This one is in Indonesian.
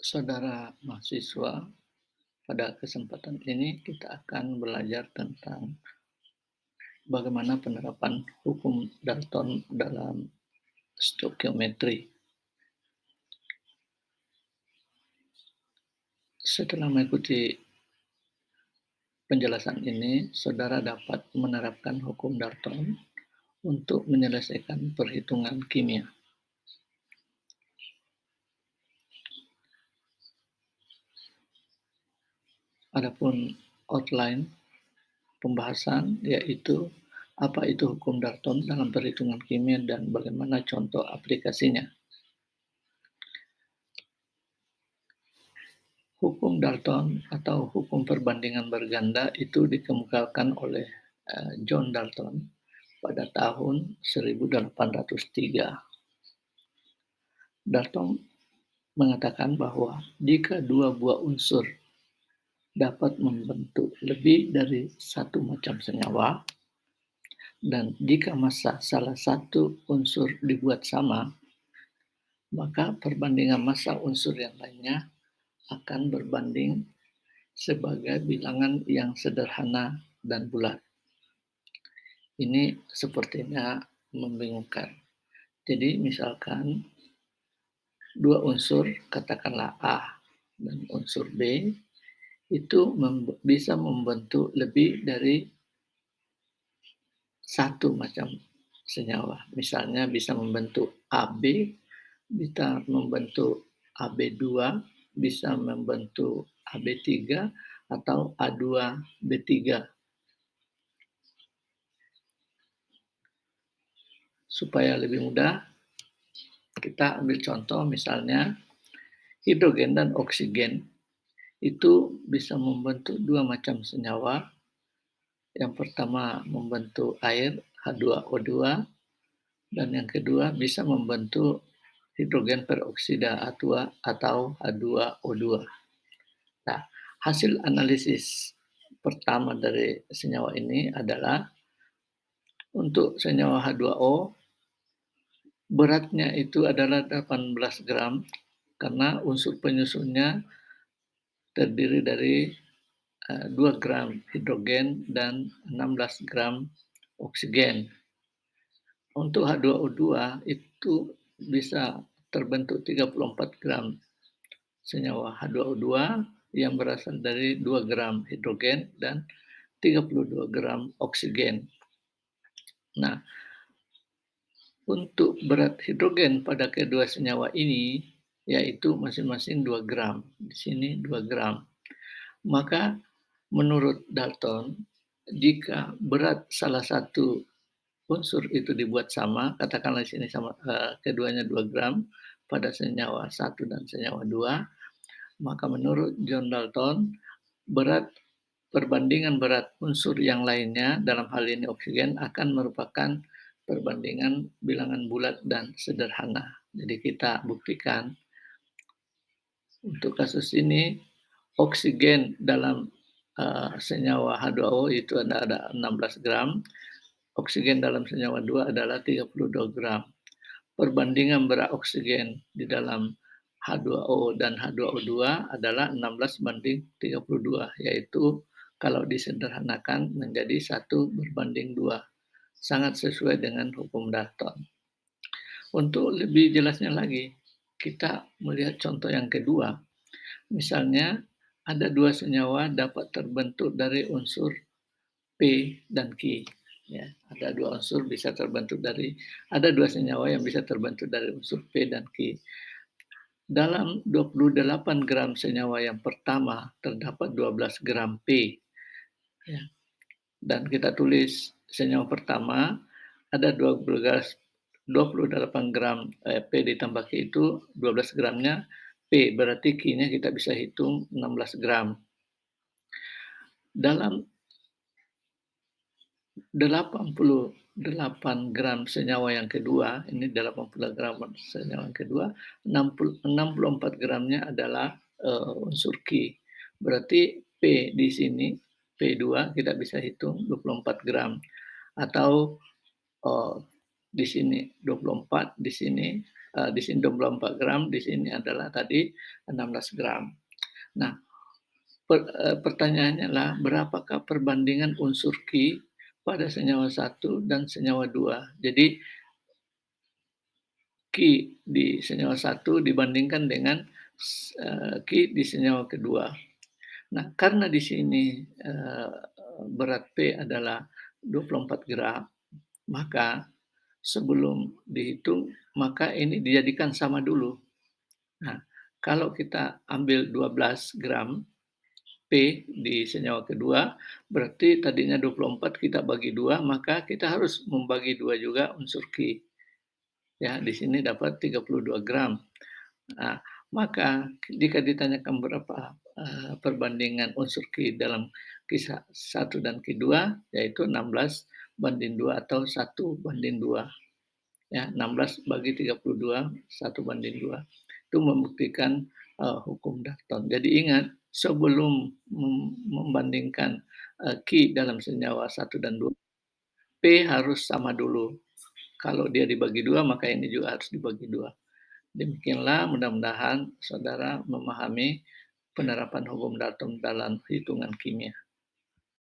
Saudara mahasiswa, pada kesempatan ini kita akan belajar tentang bagaimana penerapan hukum Dalton dalam stoikiometri. Setelah mengikuti penjelasan ini, saudara dapat menerapkan hukum Dalton untuk menyelesaikan perhitungan kimia. Adapun outline pembahasan yaitu apa itu hukum Dalton dalam perhitungan kimia dan bagaimana contoh aplikasinya. Hukum Dalton atau hukum perbandingan berganda itu dikemukakan oleh John Dalton pada tahun 1803. Dalton mengatakan bahwa jika dua buah unsur dapat membentuk lebih dari satu macam senyawa, dan jika massa salah satu unsur dibuat sama, maka perbandingan massa unsur yang lainnya akan berbanding sebagai bilangan yang sederhana dan bulat. Ini sepertinya membingungkan. Jadi misalkan dua unsur, katakanlah A dan unsur B, itu bisa membentuk lebih dari satu macam senyawa. Misalnya bisa membentuk AB, bisa membentuk AB2, bisa membentuk AB3, atau A2B3. Supaya lebih mudah, kita ambil contoh misalnya hidrogen dan oksigen itu bisa membentuk dua macam senyawa. Yang pertama membentuk air H2O2 dan yang kedua bisa membentuk hidrogen peroksida atau H2O2. Nah, hasil analisis pertama dari senyawa ini adalah untuk senyawa H2O beratnya itu adalah 18 gram karena unsur penyusunnya terdiri dari 2 gram hidrogen dan 16 gram oksigen. Untuk H2O2 itu bisa terbentuk 34 gram senyawa H2O2 yang berasal dari 2 gram hidrogen dan 32 gram oksigen. Nah, untuk berat hidrogen pada kedua senyawa ini yaitu masing-masing 2 gram. Di sini 2 gram. Maka menurut Dalton, jika berat salah satu unsur itu dibuat sama, katakanlah di sini sama keduanya 2 gram pada senyawa 1 dan senyawa 2, maka menurut John Dalton berat perbandingan berat unsur yang lainnya dalam hal ini oksigen akan merupakan perbandingan bilangan bulat dan sederhana. Jadi kita buktikan untuk kasus ini oksigen dalam senyawa H2O itu ada 16 gram, oksigen dalam senyawa 2 adalah 32 gram. Perbandingan berat oksigen di dalam H2O dan H2O2 adalah 16 banding 32, yaitu kalau disederhanakan menjadi 1:2. Sangat sesuai dengan hukum Dalton. Untuk lebih jelasnya lagi, kita melihat contoh yang kedua. Misalnya, ada dua senyawa dapat terbentuk dari unsur P dan Q. Ya, ada dua unsur bisa terbentuk dari, ada dua senyawa yang bisa terbentuk dari unsur P dan Q. Dalam 28 gram senyawa yang pertama terdapat 12 gram P. Ya. Dan kita tulis senyawa pertama ada 28 gram P ditambah Q itu 12 gramnya P, berarti Q-nya kita bisa hitung 16 gram. Dalam 88 gram senyawa yang kedua, ini 80 gram senyawa yang kedua, 64 gramnya adalah unsur Q. Berarti P di sini, P2 kita bisa hitung 24 gram. Atau di sini 24, di sini di sini 24 gram, di sini adalah tadi 16 gram. Nah, pertanyaannya adalah berapakah perbandingan unsur Ki pada senyawa satu dan senyawa 2? Jadi Ki di senyawa satu dibandingkan dengan Ki di senyawa kedua. Nah, karena di sini, berat P adalah 24 gram, maka sebelum dihitung, maka ini dijadikan sama dulu. Nah, kalau kita ambil 12 gram P di senyawa kedua, berarti tadinya 24 kita bagi 2, maka kita harus membagi 2 juga unsur Ki. Ya, di sini dapat 32 gram. Nah, maka jika ditanyakan berapa perbandingan unsur Ki dalam kisah 1 dan Ki2, yaitu 16 banding 2 atau 1:2. Ya, 16 bagi 32, 1:2. Itu membuktikan hukum Dalton. Jadi ingat, sebelum membandingkan Ki dalam senyawa 1 dan 2, P harus sama dulu. Kalau dia dibagi 2, maka ini juga harus dibagi 2. Demikianlah mudah-mudahan saudara memahami penerapan hukum Dalton dalam hitungan kimia.